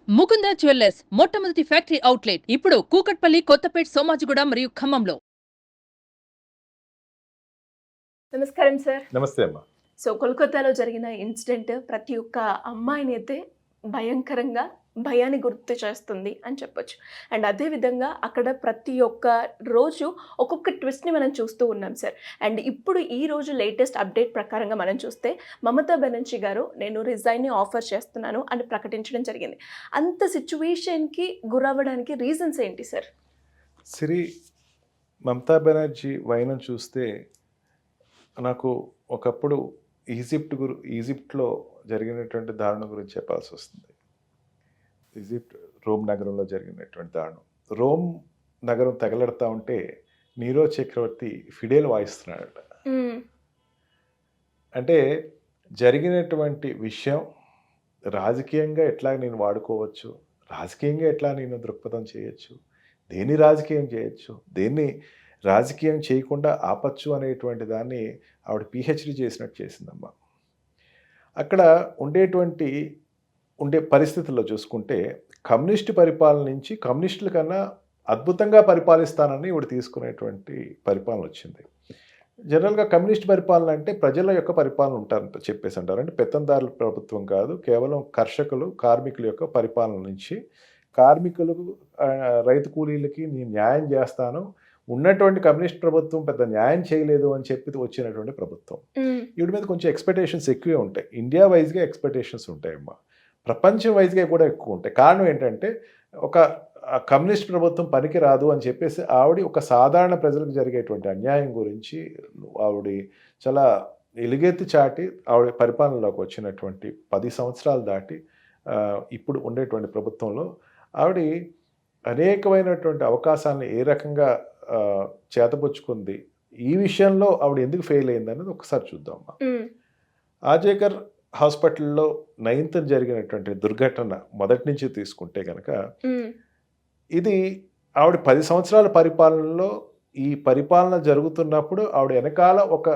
Mukunda jewellers మొట్టమొదటి factory outlet ఇప్పుడు కూకట్పల్లి, కొత్తపేట్, సోమాజిగూడ మరియు ఖమ్మంలో. నమస్కారం సార్. నమస్తే అమ్మా. సో కోల్కతాలో జరిగిన ఇన్సిడెంట్ ప్రతి ఒక్క అమ్మాయిని అయితే భయంకరంగా భయాన్ని గుర్తు చేస్తుంది అని చెప్పొచ్చు. అండ్ అదేవిధంగా అక్కడ ప్రతి ఒక్క రోజు ఒక్కొక్క ట్విస్ట్ని మనం చూస్తూ ఉన్నాం సార్. అండ్ ఇప్పుడు ఈ రోజు లేటెస్ట్ అప్డేట్ ప్రకారంగా మనం చూస్తే మమతా బెనర్జీ గారు నేను రిజైన్ని ఆఫర్ చేస్తున్నాను అని ప్రకటించడం జరిగింది. అంత సిచ్యువేషన్కి గురవ్వడానికి రీజన్స్ ఏంటి సార్? సిరి, మమతా బెనర్జీ వైనం చూస్తే నాకు ఒకప్పుడు ఈజిప్ట్లో జరిగినటువంటి దారుణం గురించి చెప్పాల్సి వస్తుంది. ఈజిప్ట్ రోమ్ నగరంలో జరిగినటువంటి దారుణం. రోమ్ నగరం తగలడతా ఉంటే నీరో చక్రవర్తి ఫిడేల్ వాయిస్తున్నాడట. అంటే జరిగినటువంటి విషయం రాజకీయంగా ఎట్లా నేను వాడుకోవచ్చు, రాజకీయంగా ఎట్లా నేను దృక్పథం చేయొచ్చు, దేన్ని రాజకీయం చేయొచ్చు, దేన్ని రాజకీయం చేయకుండా ఆపచ్చు అనేటువంటి దాన్ని ఆవిడ పిహెచ్డి చేసినట్టు చేసిందమ్మా. అక్కడ ఉండే పరిస్థితుల్లో చూసుకుంటే కమ్యూనిస్టు పరిపాలన నుంచి కమ్యూనిస్టుల కన్నా అద్భుతంగా పరిపాలిస్తానని ఇవిడ తీసుకునేటువంటి పరిపాలన వచ్చింది. జనరల్గా కమ్యూనిస్ట్ పరిపాలన అంటే ప్రజల యొక్క పరిపాలన ఉంటారంట చెప్పేసి అంటారు. అంటే పెత్తందారుల ప్రభుత్వం కాదు, కేవలం కర్షకులు, కార్మికుల యొక్క పరిపాలన నుంచి కార్మికులకు, రైతు కూలీలకి నేను న్యాయం చేస్తాను, ఉన్నటువంటి కమ్యూనిస్ట్ ప్రభుత్వం పెద్ద న్యాయం చేయలేదు అని చెప్పి వచ్చినటువంటి ప్రభుత్వం. వీడి మీద కొంచెం ఎక్స్పెక్టేషన్స్ ఎక్కువే ఉంటాయి. ఇండియా వైజ్గా ఎక్స్పెక్టేషన్స్ ఉంటాయమ్మా, ప్రపంచం వైజ్గా కూడా ఎక్కువ ఉంటాయి. కారణం ఏంటంటే ఒక కమ్యూనిస్ట్ ప్రభుత్వం పనికి రాదు అని చెప్పేసి ఆవిడ ఒక సాధారణ ప్రజలకు జరిగేటువంటి అన్యాయం గురించి ఆవిడ చాలా ఎలుగెత్తి చాటి ఆవిడ పరిపాలనలోకి వచ్చినటువంటి 10 సంవత్సరాలు దాటి ఇప్పుడు ఉండేటువంటి ప్రభుత్వంలో ఆవిడ అనేకమైనటువంటి అవకాశాలను ఏ రకంగా చేతపుచ్చుకుంది, ఈ విషయంలో ఆవిడ ఎందుకు ఫెయిల్ అయింది అనేది ఒకసారి చూద్దామమ్మా. ఆర్జేకర్ హాస్పిటల్లో 9th జరిగినటువంటి దుర్ఘటన మొదటి నుంచి తీసుకుంటే కనుక ఇది ఆవిడ 10 సంవత్సరాల పరిపాలనలో ఈ పరిపాలన జరుగుతున్నప్పుడు ఆవిడ వెనకాల ఒక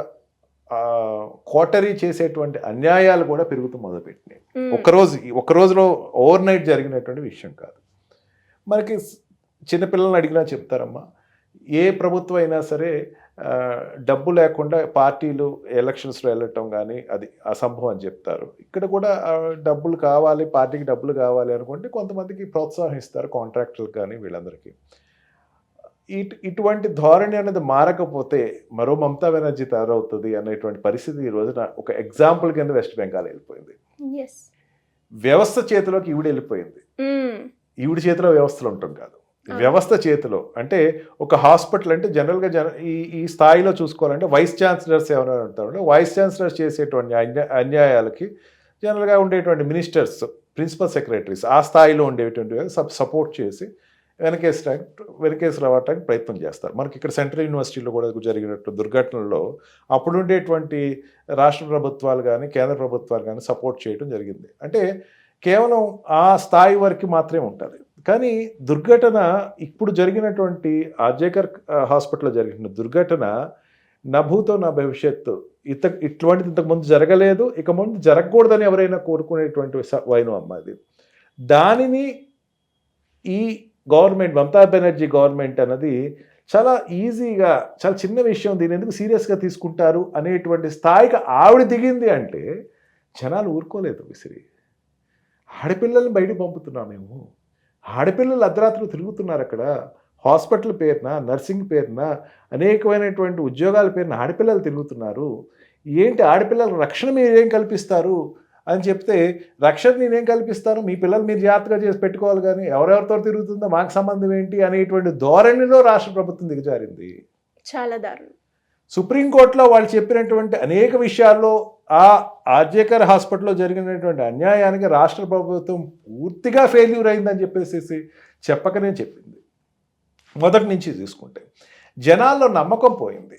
కోటరీ చేసేటువంటి అన్యాయాలు కూడా పెరుగుతూ మొదలుపెట్టినాయి. ఒక రోజులో ఓవర్ నైట్ జరిగినటువంటి విషయం కాదు. మనకి చిన్నపిల్లల్ని అడిగినా చెప్తారమ్మా, ఏ ప్రభుత్వం అయినా సరే డబ్బు లేకుండా పార్టీలు ఎలక్షన్స్లో వెళ్ళటం కానీ అది అసంభవం అని చెప్తారు. ఇక్కడ కూడా డబ్బులు కావాలి, పార్టీకి డబ్బులు కావాలి అనుకుంటే కొంతమందికి ప్రోత్సాహిస్తారు, కాంట్రాక్టర్లు కానీ వీళ్ళందరికీ. ఇటువంటి ధోరణి అనేది మారకపోతే మరో మమతా బెనర్జీ తయారవుతుంది అనేటువంటి పరిస్థితి ఈ రోజున ఒక ఎగ్జాంపుల్ కింద వెస్ట్ బెంగాల్ వెళ్ళిపోయింది. వ్యవస్థ చేతిలోకి ఈవిడ వెళ్ళిపోయింది. ఈవిడ చేతిలో వ్యవస్థలు ఉండటం కాదు, వ్యవస్థ చేతిలో. అంటే ఒక హాస్పిటల్ అంటే జనరల్గా ఈ స్థాయిలో చూసుకోవాలంటే వైస్ ఛాన్సలర్స్ ఎవరైనా ఉంటారు, వైస్ ఛాన్సలర్స్ చేసేటువంటి అన్యాయాలకి జనరల్గా ఉండేటువంటి మినిస్టర్స్, ప్రిన్సిపల్ సెక్రటరీస్ ఆ స్థాయిలో ఉండేటువంటి సపోర్ట్ చేసి వెనకేసి రావడానికి ప్రయత్నం చేస్తారు. మనకి ఇక్కడ సెంట్రల్ యూనివర్సిటీలో కూడా జరిగినట్టు దుర్ఘటనలో అప్పుడు ఉండేటువంటి రాష్ట్ర ప్రభుత్వాలు కానీ కేంద్ర ప్రభుత్వాలు కానీ సపోర్ట్ చేయడం జరిగింది. అంటే కేవలం ఆ స్థాయి వరకు మాత్రమే ఉంటుంది. కానీ దుర్ఘటన ఇప్పుడు జరిగినటువంటి ఆర్జేకర్ హాస్పిటల్లో జరిగిన దుర్ఘటన నా భూతో నా భవిష్యత్తు, ఇటువంటిది ఇంతకుముందు జరగలేదు, ఇక ముందు జరగకూడదని ఎవరైనా కోరుకునేటువంటి వైనం అమ్మ అది. దానిని ఈ గవర్నమెంట్, మమతా బెనర్జీ గవర్నమెంట్ అన్నది చాలా ఈజీగా, చాలా చిన్న విషయం, దీని ఎందుకు సీరియస్గా తీసుకుంటారు అనేటువంటి స్థాయికి ఆవిడ దిగింది అంటే జనాలు ఊరుకోలేదు. విసిరి ఆడపిల్లల్ని బయటకు పంపుతున్నాం మేము, ఆడపిల్లలు అర్ధరాత్రులు తిరుగుతున్నారు అక్కడ, హాస్పిటల్ పేరున, నర్సింగ్ పేరున, అనేకమైనటువంటి ఉద్యోగాల పేరున ఆడపిల్లలు తిరుగుతున్నారు, ఏంటి ఆడపిల్లల రక్షణ మీరేం కల్పిస్తారు అని చెప్తే, రక్షణ నేనేం కల్పిస్తాను, మీ పిల్లలు మీరు జాగ్రత్తగా చేసి పెట్టుకోవాలి, కానీ ఎవరెవరితో తిరుగుతుందో మాకు సంబంధం ఏంటి అనేటువంటి ధోరణిలో రాష్ట్ర ప్రభుత్వం దిగజారింది. చాలా దారుణం. సుప్రీంకోర్టులో వాళ్ళు చెప్పినటువంటి అనేక విషయాల్లో ఆ ఆర్జేకర్ హాస్పిటల్లో జరిగినటువంటి అన్యాయానికి రాష్ట్ర ప్రభుత్వం పూర్తిగా ఫెయిల్యూర్ అయిందని చెప్పేసి చెప్పకనే చెప్పింది. మొదటి నుంచి తీసుకుంటే జనాల్లో నమ్మకం పోయింది.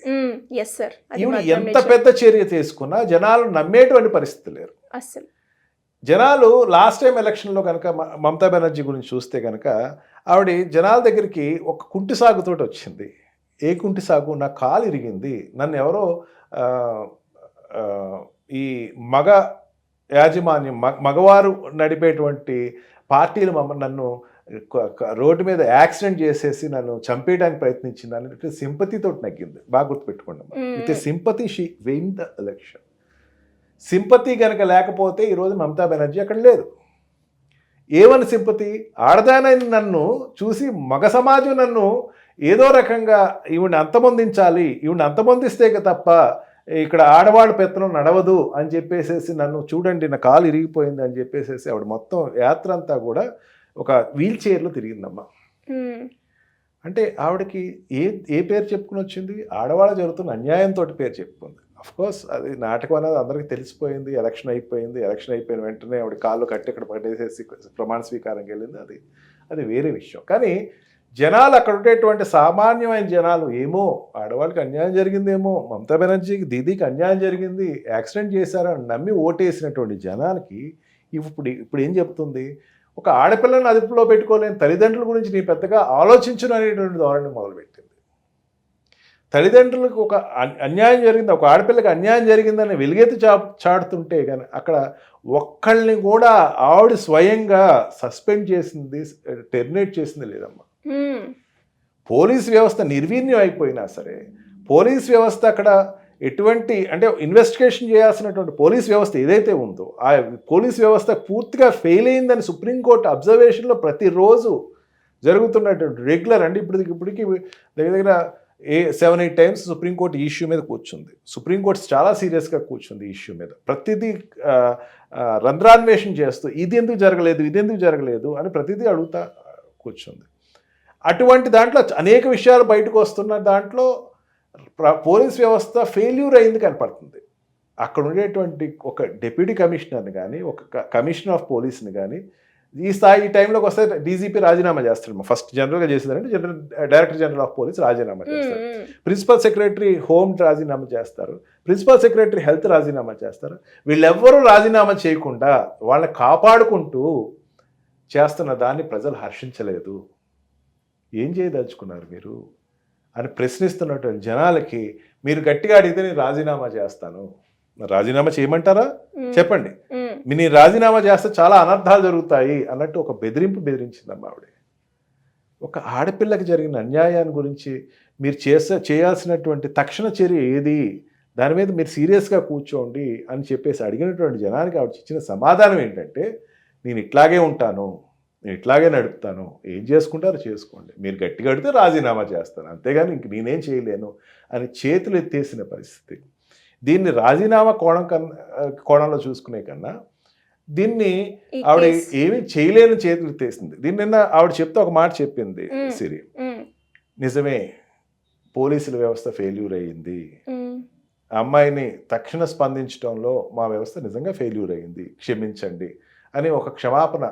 ఈవిడ ఎంత పెద్ద చర్య తీసుకున్నా జనాలు నమ్మేటువంటి పరిస్థితి లేరు అసలు. జనాలు లాస్ట్ టైం ఎలక్షన్లో కనుక మమతా బెనర్జీ గురించి చూస్తే కనుక ఆవిడ జనాల దగ్గరికి ఒక కుంటి సాగుతోటి వచ్చింది. ఏ కుంటి సాగు, నా కాలు ఇరిగింది, నన్ను ఎవరో ఈ మగవారు నడిపేటువంటి పార్టీలు నన్ను రోడ్డు మీద యాక్సిడెంట్ చేసేసి నన్ను చంపేయడానికి ప్రయత్నించింది అన్నట్టు సింపతితో నగ్గింది. బాగా గుర్తుపెట్టుకోండి. With sympathy she won the election. Sympathy కనుక లేకపోతే ఈరోజు మమతా బెనర్జీ అక్కడ లేదు. ఏమని సింపతి? ఆడదానని నన్ను చూసి మగ సమాజం నన్ను ఏదో రకంగా ఈవిని అంతమొందించాలి, ఈవిని అంతమొందిస్తే తప్ప ఇక్కడ ఆడవాళ్ళ పెత్తనం నడవదు అని చెప్పేసేసి నన్ను చూడండి నా కాలు ఇరిగిపోయింది అని చెప్పేసేసి ఆవిడ మొత్తం యాత్ర అంతా కూడా ఒక వీల్ చైర్లో తిరిగిందమ్మా. అంటే ఆవిడకి ఏ పేరు చెప్పుకుని వచ్చింది? ఆడవాళ్ళ జరుగుతున్న అన్యాయంతో పేరు చెప్పుకుంది. కోర్స్ అది నాటకం అనేది అందరికీ తెలిసిపోయింది. ఎలక్షన్ అయిపోయిన వెంటనే ఆవిడ కాళ్ళు కట్టి ఇక్కడ పట్టేసేసి ప్రమాణ స్వీకారంకి వెళ్ళింది. అది వేరే విషయం. కానీ జనాలు అక్కడ ఉండేటువంటి సామాన్యమైన జనాలు ఏమో ఆడవాళ్ళకి అన్యాయం జరిగిందేమో, మమతా బెనర్జీకి దీదీకి అన్యాయం జరిగింది, యాక్సిడెంట్ చేశారని నమ్మి ఓటేసినటువంటి జనానికి ఇప్పుడు ఏం చెప్తుంది? ఒక ఆడపిల్లను అదుపులో పెట్టుకోలేని తల్లిదండ్రుల గురించి నీ పెద్దగా ఆలోచించను అనేటువంటి ధోరణి మొదలుపెట్టింది. తల్లిదండ్రులకు ఒక అన్యాయం జరిగింది, ఒక ఆడపిల్లకి అన్యాయం జరిగిందని వెలుగెత్తి చాటుతుంటే కానీ అక్కడ ఒక్కళ్ళని కూడా ఆవిడ స్వయంగా సస్పెండ్ చేసింది, టెర్మినేట్ చేసింది లేదమ్మా. పోలీస్ వ్యవస్థ నిర్వీర్యం అయిపోయినా సరే పోలీస్ వ్యవస్థ అక్కడ ఎటువంటి అంటే ఇన్వెస్టిగేషన్ చేయాల్సినటువంటి పోలీస్ వ్యవస్థ ఏదైతే ఉందో ఆ పోలీస్ వ్యవస్థ పూర్తిగా ఫెయిల్ అయిందని సుప్రీంకోర్టు అబ్జర్వేషన్లో ప్రతిరోజు జరుగుతున్నటువంటి రెగ్యులర్ అంటే ఇప్పటికి దగ్గర 7-8 టైమ్స్ సుప్రీంకోర్టు ఈ ఇష్యూ మీద కూర్చుంది. సుప్రీంకోర్టు చాలా సీరియస్గా కూర్చుంది ఈ ఇష్యూ మీద. ప్రతిదీ రంధ్రాన్వేషణ చేస్తూ ఇది ఎందుకు జరగలేదు అని ప్రతిదీ అడుగుతా కూర్చుంది. అటువంటి దాంట్లో అనేక విషయాలు బయటకు వస్తున్న దాంట్లో పోలీస్ వ్యవస్థ ఫెయిల్యూర్ అయింది కనపడుతుంది. అక్కడ ఉండేటువంటి ఒక డిప్యూటీ కమిషనర్ని కానీ ఒక కమిషనర్ ఆఫ్ పోలీస్ని కానీ ఈ టైంలోకి వస్తే డీజీపీ రాజీనామా చేస్తాడు. ఫస్ట్ జనరల్గా చేసేదంటే డైరెక్టర్ జనరల్ ఆఫ్ పోలీస్ రాజీనామా చేస్తారు, ప్రిన్సిపల్ సెక్రటరీ హోమ్ రాజీనామా చేస్తారు, ప్రిన్సిపల్ సెక్రటరీ హెల్త్ రాజీనామా చేస్తారు. వీళ్ళెవ్వరూ రాజీనామా చేయకుండా వాళ్ళని కాపాడుకుంటూ చేస్తున్న దాన్ని ప్రజలు హర్షించలేదు. ఏం చేయదలుచుకున్నారు మీరు అని ప్రశ్నిస్తున్నటువంటి జనాలకి మీరు గట్టిగా అడిగితే నేను రాజీనామా చేస్తాను, రాజీనామా చేయమంటారా చెప్పండి, నేను రాజీనామా చేస్తే చాలా అనర్థాలు జరుగుతాయి అన్నట్టు ఒక బెదిరించిందమ్మా ఆవిడ. ఒక ఆడపిల్లకి జరిగిన అన్యాయాన్ని గురించి మీరు చేయాల్సినటువంటి తక్షణ చర్య ఏది, దాని మీద మీరు సీరియస్గా కూర్చోండి అని చెప్పేసి అడిగినటువంటి జనానికి ఆవిడ ఇచ్చిన సమాధానం ఏంటంటే నేను ఇట్లాగే ఉంటాను, నేను ఇట్లాగే నడుపుతాను, ఏం చేసుకుంటారో చేసుకోండి, మీరు గట్టిగా అడిగితే రాజీనామా చేస్తాను, అంతేగాని ఇంక నేనేం చేయలేను అని చేతులు ఎత్తేసిన పరిస్థితి. దీన్ని రాజీనామా కోణంలో చూసుకునే కన్నా దీన్ని ఆవిడ ఏమీ చేయలేని చేతులు ఎత్తేసింది. దీన్ని నిన్న ఆవిడ చెప్తే ఒక మాట చెప్పింది సిరి, నిజమే పోలీసుల వ్యవస్థ ఫెయిల్యూర్ అయ్యింది, అమ్మాయిని తక్షణ స్పందించడంలో మా వ్యవస్థ నిజంగా ఫెయిల్యూర్ అయ్యింది, క్షమించండి అని ఒక క్షమాపణ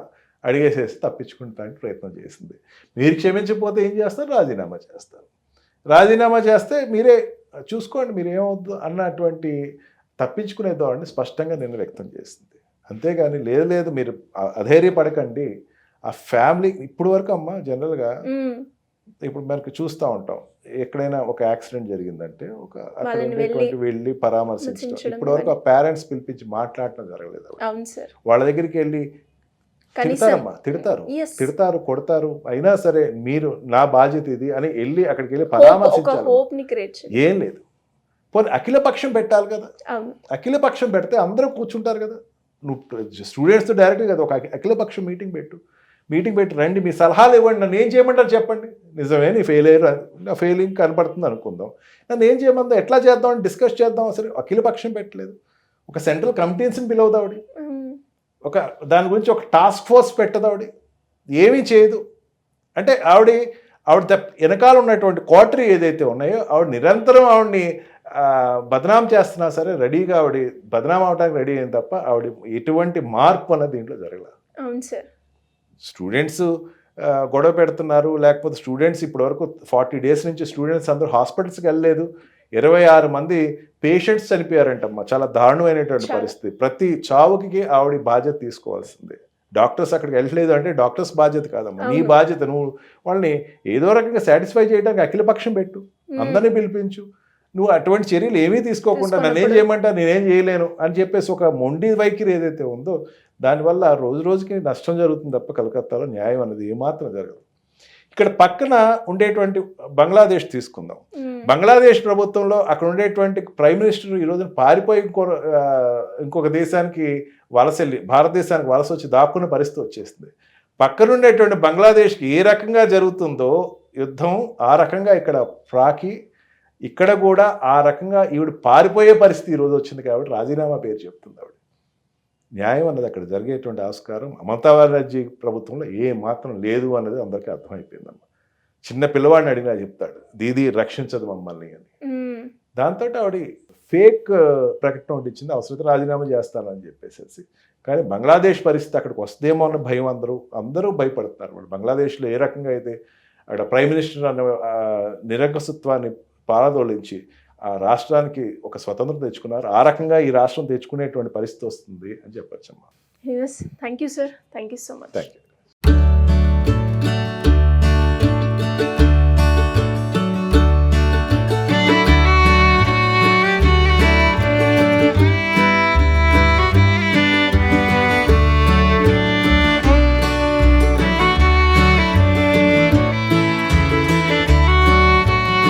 అడిగేసేసి తప్పించుకుంటానికి ప్రయత్నం చేసింది. మీరు క్షమించకపోతే ఏం చేస్తారు? రాజీనామా చేస్తారు. రాజీనామా చేస్తే మీరే చూసుకోండి మీరు ఏమవుద్దు అన్నటువంటి తప్పించుకునే ధోరణి స్పష్టంగా నిన్న వ్యక్తం చేసింది. అంతేగాని లేదు మీరు అధైర్యపడకండి. ఆ ఫ్యామిలీ ఇప్పుడు వరకు అమ్మ జనరల్గా ఇప్పుడు మనకు చూస్తూ ఉంటాం, ఎక్కడైనా ఒక యాక్సిడెంట్ జరిగిందంటే అక్కడ ఉండేటువంటి వెళ్ళి పరామర్శించడం, ఇప్పటి వరకు ఆ పేరెంట్స్ పిలిపించి మాట్లాడటం జరగలేదు. వాళ్ళ దగ్గరికి వెళ్ళి తిడతారు కొడతారు, అయినా సరే మీరు నా బాధ్యత ఇది అని వెళ్ళి అక్కడికి వెళ్ళి పరామర్శించాలి. ఏం లేదు. పోనీ అఖిలపక్షం పెట్టాలి కదా, అఖిలపక్షం పెడితే అందరూ కూర్చుంటారు కదా. నువ్వు స్టూడెంట్స్తో డైరెక్ట్గా కదా ఒక అఖిలపక్షం మీటింగ్ పెట్టి రండి, మీ సలహాలు ఇవ్వండి, నన్ను ఏం చేయమంటారు చెప్పండి. నిజమే నీ నా ఫెయిలింగ్ కనపడుతుంది అనుకుందాం, నన్ను ఏం చేయమందా, ఎట్లా చేద్దామని డిస్కస్ చేద్దాం. అసలు అఖిలపక్షం పెట్టలేదు, ఒక సెంట్రల్ కమిటీస్ని పిలవదావిడి, ఒక దాని గురించి ఒక టాస్క్ ఫోర్స్ పెట్టదావిడి, ఏమీ చేయదు. అంటే ఆవిడ వెనకాల ఉన్నటువంటి క్వార్టరీ ఏదైతే ఉన్నాయో ఆవిడ నిరంతరం ఆవిడని బదనాం చేస్తున్నా సరే రెడీగా ఆవిడ బదనాం అవడానికి రెడీ అయింది తప్ప ఆవిడ ఎటువంటి మార్పు అన్నది దీంట్లో జరగలేదు. అవును సార్. స్టూడెంట్స్ గొడవ పెడుతున్నారు, లేకపోతే స్టూడెంట్స్ ఇప్పటివరకు 40 days నుంచి స్టూడెంట్స్ అందరూ హాస్పిటల్స్కి వెళ్ళలేదు, 26 మంది పేషెంట్స్ చనిపోయారంటమ్మా. చాలా దారుణమైనటువంటి పరిస్థితి. ప్రతి చావుకి ఆవిడ బాధ్యత తీసుకోవాల్సిందే. డాక్టర్స్ అక్కడికి వెళ్ళలేదు అంటే డాక్టర్స్ బాధ్యత కాదమ్మా, నీ బాధ్యత. నువ్వు వాళ్ళని ఏదో రకంగా సాటిస్ఫై చేయడానికి అఖిలపక్షం పెట్టు, అందరినీ పిలిపించు, నువ్వు అటువంటి చర్యలు ఏమీ తీసుకోకుండా నన్ను ఏం చేయమంటా నేనేం చేయలేను అని చెప్పేసి ఒక మొండి వైఖరి ఏదైతే ఉందో దానివల్ల రోజు రోజుకి నష్టం జరుగుతుంది తప్ప కలకత్తాలో న్యాయం అనేది ఏమాత్రం జరగదు. ఇక్కడ పక్కన ఉండేటువంటి బంగ్లాదేశ్ తీసుకుందాం. బంగ్లాదేశ్ ప్రభుత్వంలో అక్కడ ఉండేటువంటి ప్రైమ్ మినిస్టర్ ఈ రోజున పారిపోయి ఇంకొక దేశానికి వలస వెళ్ళి భారతదేశానికి వలస వచ్చి దాక్కునే పరిస్థితి వచ్చేస్తుంది. పక్కన ఉండేటువంటి బంగ్లాదేశ్కి ఏ రకంగా జరుగుతుందో యుద్ధం ఆ రకంగా ఇక్కడ ఫ్రాకి ఇక్కడ కూడా ఆ రకంగా ఈవిడ పారిపోయే పరిస్థితి ఈరోజు వచ్చింది కాబట్టి రాజీనామా పేరు చెప్తుంది ఆవిడ. న్యాయం అన్నది అక్కడ జరిగేటువంటి ఆస్కారం మమతా బెనర్జీ ప్రభుత్వంలో ఏ మాత్రం లేదు అన్నది అందరికీ అర్థమైపోయిందమ్మా. చిన్న పిల్లవాడిని అడిగినా చెప్తాడు దీదీ రక్షించదు మమ్మల్ని అని. దాంతో ఆవిడ ఫేక్ ప్రకటన ఒకటి ఇచ్చింది, అవసరమైతే రాజీనామా చేస్తానని చెప్పేసి. కానీ బంగ్లాదేశ్ పరిస్థితి అక్కడికి వస్తుందేమో అన్న భయం అందరూ భయపడుతున్నారు. వాళ్ళు బంగ్లాదేశ్లో ఏ రకంగా అయితే అక్కడ ప్రైమ్ మినిస్టర్ అనే నిరంకుశత్వాన్ని పారదోళించి ఆ రాష్ట్రానికి ఒక స్వతంత్రం తెచ్చుకున్నారు, ఆ రకంగా ఈ రాష్ట్రం తెచ్చుకునేటువంటి పరిస్థితి వస్తుంది అని చెప్పొచ్చమ్మా. Thank you sir, thank you so much. Thank you.